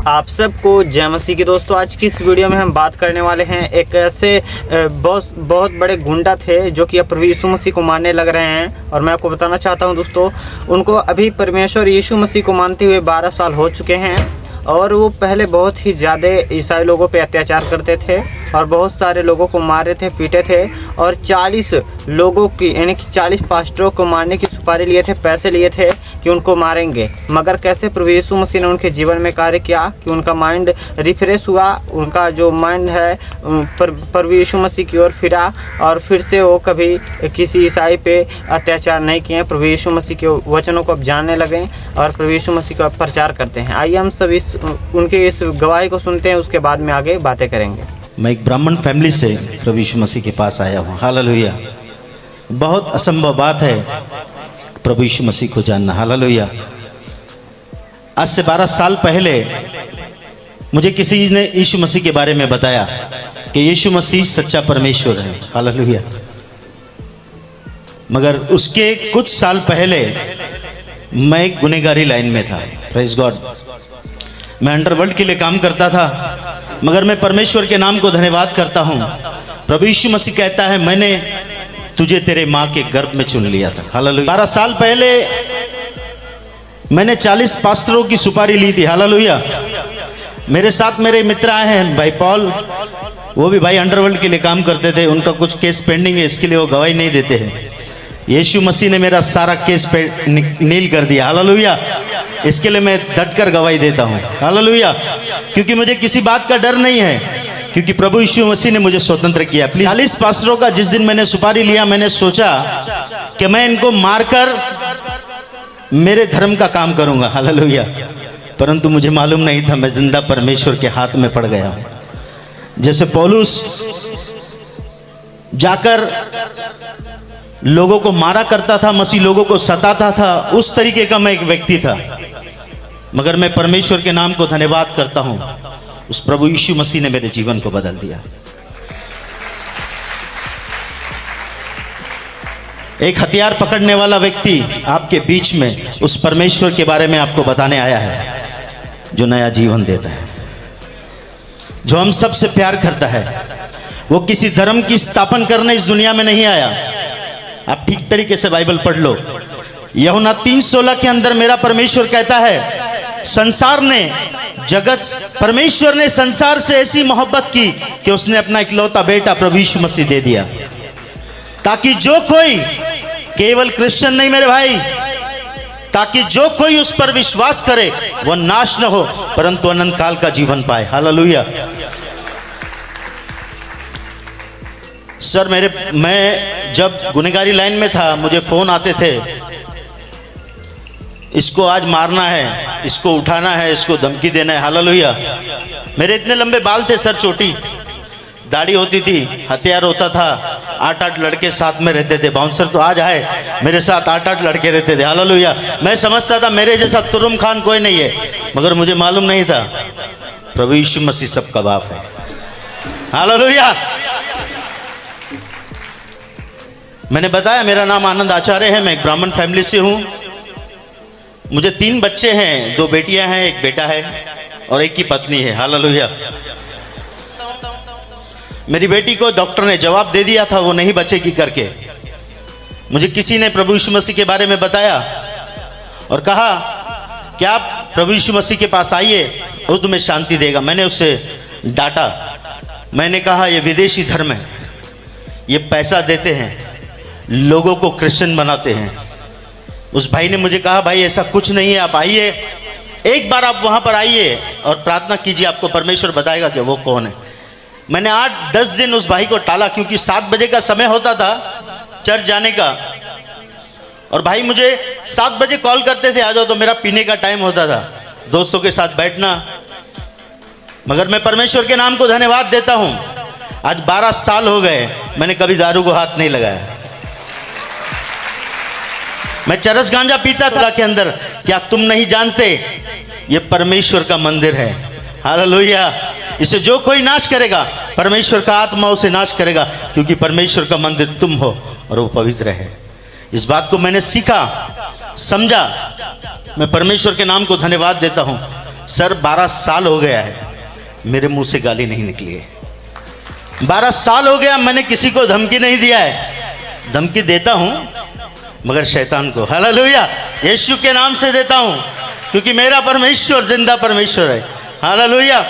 आप सबको जय मसीह की। दोस्तों आज की इस वीडियो में हम बात करने वाले हैं एक ऐसे बहुत बड़े गुंडा थे जो कि अब प्रभु यीशु मसीह को मानने लग रहे हैं। और मैं आपको बताना चाहता हूं दोस्तों, उनको अभी परमेश्वर यीशु मसीह को मानते हुए 12 साल हो चुके हैं। और वो पहले बहुत ही ज़्यादा ईसाई लोगों पे अत्याचार करते थे और बहुत सारे लोगों को मारे थे, पीटे थे। और 40 लोगों की यानी कि 40 पास्टरों को मारने की सुपारी लिए थे, पैसे लिए थे कि उनको मारेंगे। मगर कैसे प्रभु यीशु मसीह ने उनके जीवन में कार्य किया कि उनका माइंड रिफ्रेश हुआ, उनका जो माइंड है प्रभु यीशु मसीह की ओर फिरा और फिर से वो कभी किसी ईसाई पे अत्याचार नहीं किए। प्रभु यीशु मसीह के वचनों को अब जानने लगे और प्रभु यीशु मसीह का प्रचार करते हैं। आइए हम सब उनके इस गवाही को सुनते हैं, उसके बाद में आगे बातें करेंगे। मैं एक ब्राह्मण फैमिली से प्रभु यीशु मसीह के पास आया हूँ। हालेलुया। बहुत असंभव बात है प्रभु यीशु मसीह को जानना। हालेलुया। आज से 12 साल पहले मुझे किसी ने यीशु मसीह के बारे में बताया कि यीशु मसीह सच्चा परमेश्वर है। हालेलुया। मगर उसके कुछ साल पहले मैं एक गुनहगारी लाइन में था। Praise God. मैं अंडरवर्ल्ड के लिए काम करता था, मगर मैं परमेश्वर के नाम को धन्यवाद करता हूं। प्रभु यीशु मसीह कहता है, मैंने तुझे तेरे मां के गर्भ में चुन लिया था। हालेलुया। 12 साल पहले मैंने 40 पास्टरों की सुपारी ली थी। हालेलुया। मेरे साथ मेरे मित्र आए हैं, भाई पॉल, वो भी भाई अंडरवर्ल्ड के लिए काम करते थे। उनका कुछ केस पेंडिंग है, इसके लिए वो गवाही नहीं देते हैं। यीशु मसीह ने मेरा सारा केस पे नील कर दिया। हालेलुया। इसके लिए मैं डटकर गवाही देता हूँ। हालेलुया। क्योंकि मुझे किसी बात का डर नहीं है, क्योंकि प्रभु यीशु मसीह ने मुझे स्वतंत्र किया। प्लीज 40 पास्टरों का जिस दिन मैंने सुपारी लिया, मैंने सोचा कि मैं इनको मारकर मेरे धर्म का काम करूंगा। हालेलुया। परंतु मुझे मालूम नहीं था मैं जिंदा परमेश्वर के हाथ में पड़ गया हूं। जैसे पौलुस जाकर लोगों को मारा करता था, मसीह लोगों को सताता था, उस तरीके का मैं एक व्यक्ति था। मगर मैं परमेश्वर के नाम को धन्यवाद करता हूं, उस प्रभु यीशु मसीह ने मेरे जीवन को बदल दिया। एक हथियार पकड़ने वाला व्यक्ति आपके बीच में उस परमेश्वर के बारे में आपको बताने आया है, जो नया जीवन देता है, जो हम सबसे प्यार करता है। वो किसी धर्म की स्थापना करने इस दुनिया में नहीं आया। आप ठीक तरीके से बाइबल पढ़ लो। यूहन्ना 3:16 के अंदर मेरा परमेश्वर कहता है, संसार ने परमेश्वर ने संसार से ऐसी मोहब्बत की कि उसने अपना इकलौता बेटा प्रभु यीशु मसीह दे दिया, ताकि जो कोई, केवल क्रिश्चियन नहीं मेरे भाई, ताकि जो कोई उस पर विश्वास करे वह नाश न हो परंतु अनंत काल का जीवन पाए। हालेलुया। सर मैं जब गुनहगारी लाइन में था, मुझे फोन आते थे, इसको आज मारना है, इसको उठाना है, इसको धमकी देना है। हालेलुया। मेरे इतने लंबे बाल थे, सर छोटी, दाढ़ी होती थी, हथियार होता था। 8-8 लड़के साथ में रहते थे। बाउंसर तो आज आए, मेरे साथ 8-8 लड़के रहते थे। हालेलुया। मैं समझता था मेरे जैसा तुरुम खान कोई नहीं है, मगर मुझे मालूम नहीं था प्रभु यीशु मसीह सबका बाप है। हालेलुया। मैंने बताया मेरा नाम आनंद आचार्य है, मैं एक ब्राह्मण फैमिली से हूं। मुझे 3 बच्चे हैं, 2 बेटियां हैं, 1 बेटा है और 1 की पत्नी है। हालेलुया। मेरी बेटी को डॉक्टर ने जवाब दे दिया था वो नहीं बचेगी करके। मुझे किसी ने प्रभु यीशु मसीह के बारे में बताया और कहा कि आप प्रभु यीशु मसीह के पास आइए, वो तुम्हें शांति देगा। मैंने उससे डांटा। मैंने कहा ये विदेशी धर्म है, ये पैसा देते हैं, लोगों को क्रिश्चियन बनाते हैं। उस भाई ने मुझे कहा, भाई ऐसा कुछ नहीं है, आप आइए, एक बार आप वहां पर आइए और प्रार्थना कीजिए, आपको परमेश्वर बताएगा कि वो कौन है। मैंने 8-10 दिन उस भाई को टाला, क्योंकि 7 बजे का समय होता था चर्च जाने का। और भाई मुझे 7 बजे कॉल करते थे, आ जाओ, तो मेरा पीने का टाइम होता था, दोस्तों के साथ बैठना। मगर मैं परमेश्वर के नाम को धन्यवाद देता हूं, आज 12 साल हो गए, मैंने कभी दारू को हाथ नहीं लगाया। मैं चरस गांजा पीता था के अंदर। क्या तुम नहीं जानते ये परमेश्वर का मंदिर है? हालेलुया। इसे जो कोई नाश करेगा, परमेश्वर का आत्मा उसे नाश करेगा, क्योंकि परमेश्वर का मंदिर तुम हो और वो पवित्र है। इस बात को मैंने सीखा, समझा। मैं परमेश्वर के नाम को धन्यवाद देता हूं। सर 12 साल हो गया है मेरे मुंह से गाली नहीं निकली है। 12 साल हो गया मैंने किसी को धमकी नहीं दिया है। धमकी देता हूं मगर शैतान को, हालेलुया, यीशु के नाम से देता हूं, क्योंकि मेरा परमेश्वर जिंदा परमेश्वर है, हालेलुया।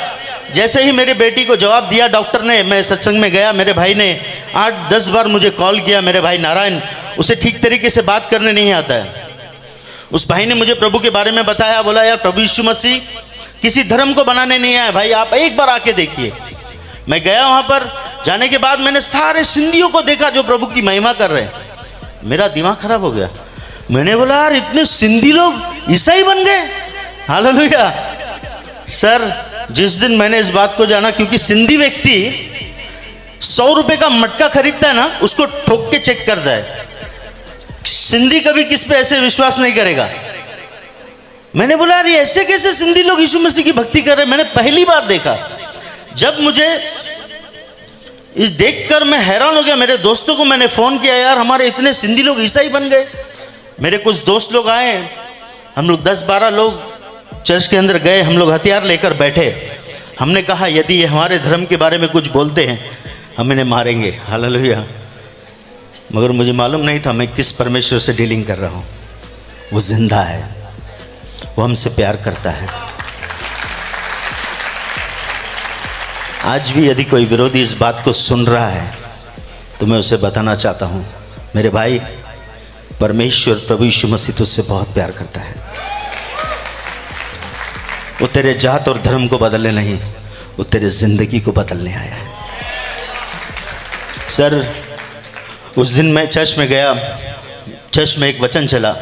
जैसे ही मेरी बेटी को जवाब दिया डॉक्टर ने, मैं सत्संग में गया, मेरे भाई ने 8-10 बार मुझे कॉल किया, मेरे भाई नारायण, उसे ठीक तरीके से बात करने नहीं आता है। उस भाई ने मुझे प्रभु के बारे में बताया, बोला यार प्रभु यीशु मसीह किसी धर्म को बनाने नहीं आया भाई, आप एक बार आके देखिए। मैं गया वहाँ पर, जाने के बाद मैंने सारे सिंधियों को देखा जो प्रभु की महिमा कर रहे हैं। मेरा दिमाग खराब हो गया। मैंने बोला यार इतने सिंधी लोग ईसाई बन गए, हालेलुया। सर जिस दिन मैंने इस बात को जाना, क्योंकि सिंधी व्यक्ति 100 रुपए का मटका खरीदता है ना, उसको ठोक के चेक करता है। सिंधी कभी किस पे ऐसे विश्वास नहीं करेगा। मैंने बोला यार ये ऐसे कैसे सिंधी लोग यीशु मसीह की भक्ति कर रहे हैं, मैंने पहली बार देखा। जब मुझे इस देखकर मैं हैरान हो गया। मेरे दोस्तों को मैंने फोन किया, यार हमारे इतने सिंधी लोग ईसाई बन गए। मेरे कुछ दोस्त लोग आए, हम लोग 10-12 लोग चर्च के अंदर गए, हम लोग हथियार लेकर बैठे। हमने कहा यदि ये हमारे धर्म के बारे में कुछ बोलते हैं हम इन्हें मारेंगे, हालेलुया। मगर मुझे मालूम नहीं था मैं किस परमेश्वर से डीलिंग कर रहा हूँ। वो जिंदा है, वो हमसे प्यार करता है। आज भी यदि कोई विरोधी इस बात को सुन रहा है तो मैं उसे बताना चाहता हूँ, मेरे भाई, परमेश्वर प्रभु यीशु मसीह तुझसे बहुत प्यार करता है। वो तेरे जात और धर्म को बदलने नहीं, वो तेरे जिंदगी को बदलने आया है। सर उस दिन मैं चर्च में गया, चर्च में एक वचन चला,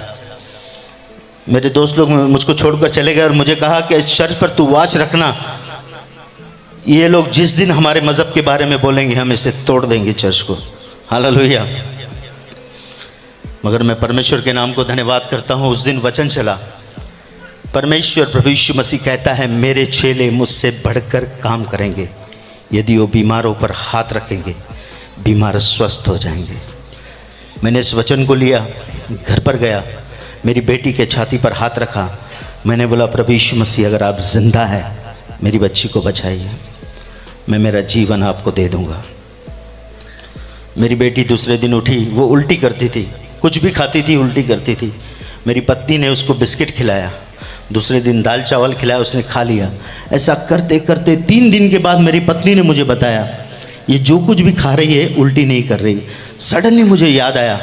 मेरे दोस्त लोग मुझको छोड़कर चले गए और मुझे कहा कि इस चर्च पर तू वाच रखना, ये लोग जिस दिन हमारे मज़हब के बारे में बोलेंगे हम इसे तोड़ देंगे चर्च को, हालेलुया। मगर मैं परमेश्वर के नाम को धन्यवाद करता हूँ। उस दिन वचन चला, परमेश्वर प्रभु यीशु मसीह कहता है मेरे चेले मुझसे बढ़कर काम करेंगे, यदि वो बीमारों पर हाथ रखेंगे बीमार स्वस्थ हो जाएंगे। मैंने इस वचन को लिया, घर पर गया, मेरी बेटी के छाती पर हाथ रखा, मैंने बोला प्रभु यीशु मसीह अगर आप जिंदा हैं मेरी बच्ची को बचाइए, मैं मेरा जीवन आपको दे दूंगा। मेरी बेटी दूसरे दिन उठी, वो उल्टी करती थी, कुछ भी खाती थी उल्टी करती थी। मेरी पत्नी ने उसको बिस्किट खिलाया, दूसरे दिन दाल चावल खिलाया, उसने खा लिया। ऐसा करते करते 3 दिन के बाद मेरी पत्नी ने मुझे बताया ये जो कुछ भी खा रही है उल्टी नहीं कर रही। सडनली मुझे याद आया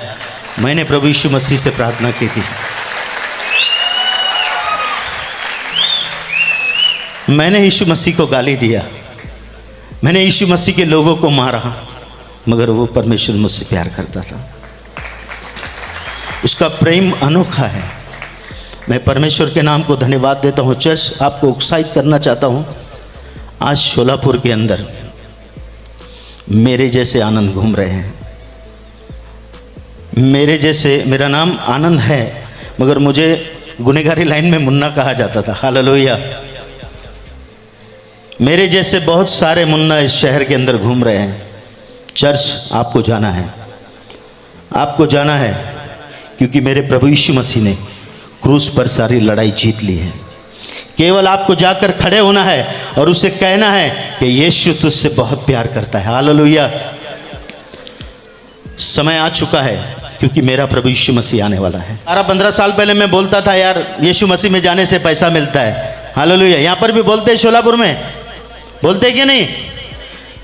मैंने प्रभु यीशु मसीह से प्रार्थना की थी, मैंने यीशु मसीह को गाली दिया, मैंने यीशु मसीह के लोगों को मारा, मगर वो परमेश्वर मुझसे प्यार करता था। उसका प्रेम अनोखा है। मैं परमेश्वर के नाम को धन्यवाद देता हूँ। चर्च आपको उत्साहित करना चाहता हूँ, आज शोलापुर के अंदर मेरे जैसे आनंद घूम रहे हैं। मेरे जैसे, मेरा नाम आनंद है मगर मुझे गुनहगारी लाइन में मुन्ना कहा जाता था, हालेलुया। मेरे जैसे बहुत सारे मुन्ना इस शहर के अंदर घूम रहे हैं। चर्च आपको जाना है, आपको जाना है, क्योंकि मेरे प्रभु यीशु मसीह ने क्रूस पर सारी लड़ाई जीत ली है। केवल आपको जाकर खड़े होना है और उसे कहना है कि यीशु तुझसे बहुत प्यार करता है, हालेलुया। समय आ चुका है क्योंकि मेरा प्रभु यीशु मसीह आने वाला है। 12-15 साल पहले मैं बोलता था यार यीशु मसीह में जाने से पैसा मिलता है, हालेलुया। यहाँ पर भी बोलते हैं, शोलापुर में बोलते हैं कि नहीं?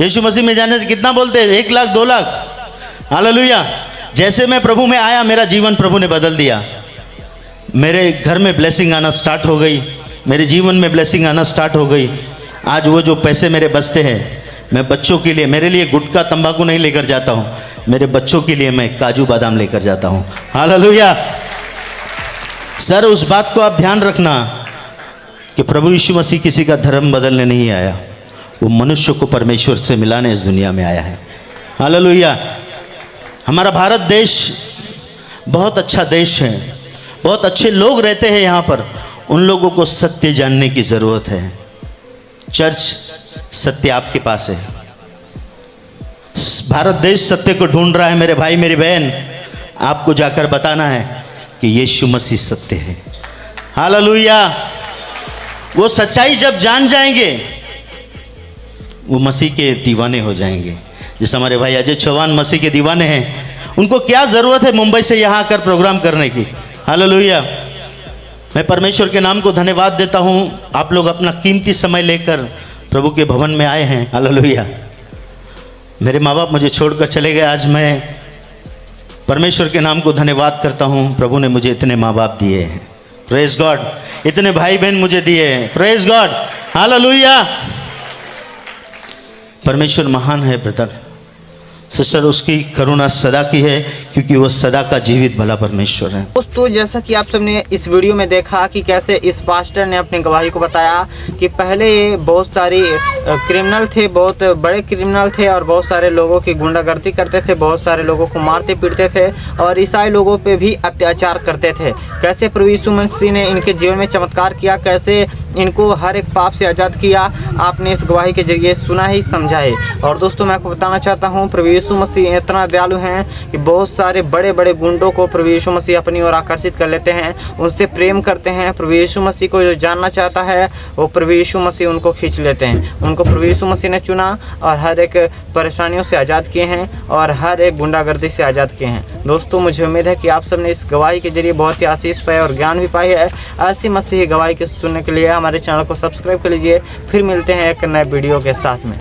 यीशु मसीह में जाने से कितना बोलते हैं? 1 लाख 2 लाख, हालेलुया। जैसे मैं प्रभु में आया मेरा जीवन प्रभु ने बदल दिया। मेरे घर में ब्लेसिंग आना स्टार्ट हो गई, मेरे जीवन में ब्लेसिंग आना स्टार्ट हो गई। आज वो जो पैसे मेरे बचते हैं मैं बच्चों के लिए, मेरे लिए गुटखा तंबाकू नहीं लेकर जाता हूँ, मेरे बच्चों के लिए मैं काजू बादाम लेकर जाता हूँ, हालेलुया। सर उस बात को आप ध्यान रखना कि प्रभु यीशु मसीह किसी का धर्म बदलने नहीं आया, वो मनुष्य को परमेश्वर से मिलाने इस दुनिया में आया है, हालेलुया। हमारा भारत देश बहुत अच्छा देश है, बहुत अच्छे लोग रहते हैं यहाँ पर। उन लोगों को सत्य जानने की ज़रूरत है। चर्च सत्य आपके पास है। भारत देश सत्य को ढूंढ रहा है मेरे भाई मेरी बहन। आपको जाकर बताना है कि यीशु मसीह सत्य है, हालेलुया। वो सच्चाई जब जान जाएंगे वो मसीह के दीवाने हो जाएंगे। जैसे हमारे भाई अजय चौहान मसीह के दीवाने हैं, उनको क्या ज़रूरत है मुंबई से यहाँ आकर प्रोग्राम करने की। हालेलुया। मैं परमेश्वर के नाम को धन्यवाद देता हूँ, आप लोग अपना कीमती समय लेकर प्रभु के भवन में आए हैं। हालेलुया। मेरे माँ बाप मुझे छोड़कर चले गए, आज मैं परमेश्वर के नाम को धन्यवाद करता हूँ, प्रभु ने मुझे इतने माँ बाप दिए हैं। Praise God. इतने भाई बहन मुझे दिए हैं। Praise God. हालेलुया। परमेश्वर महान है ब्रदर सिस्टर, उसकी करुणा सदा की है, क्योंकि वह सदा का जीवित भला परमेश्वर है। दोस्तों जैसा कि आप सबने इस वीडियो में देखा कि कैसे इस पास्टर ने अपनी गवाही को बताया कि पहले ये बहुत सारी क्रिमिनल थे, बहुत बड़े क्रिमिनल थे और बहुत सारे लोगों की गुंडागर्दी करते थे, बहुत सारे लोगों को मारते पीटते थे और ईसाई लोगों पे भी अत्याचार करते थे। कैसे प्रभु यीशु मसीह ने इनके जीवन में चमत्कार किया, कैसे इनको हर एक पाप से आज़ाद किया, आपने इस गवाही के जरिए सुना ही समझा है। और दोस्तों मैं आपको बताना चाहता हूँ प्रभु यीशु मसीह इतना दयालु हैं कि बहुत सारे बड़े बड़े गुंडों को प्रभु यीशु मसीह अपनी ओर आकर्षित कर लेते हैं, उनसे प्रेम करते हैं। प्रभु यीशु मसीह को जो जानना चाहता है वो प्रभु यीशु मसीह उनको खींच लेते हैं। उनको प्रभु यीशु मसीह ने चुना और हर एक परेशानियों से आज़ाद किए हैं और हर एक गुंडागर्दी से आज़ाद किए हैं। दोस्तों मुझे उम्मीद है कि आप सबने इस गवाही के जरिए बहुत ही आशीष पाए और ज्ञान भी पाई है। ऐसी मसीही गवाही के सुनने के लिए हमारे चैनल को सब्सक्राइब कर लीजिए। फिर मिलते हैं एक नए वीडियो के साथ में।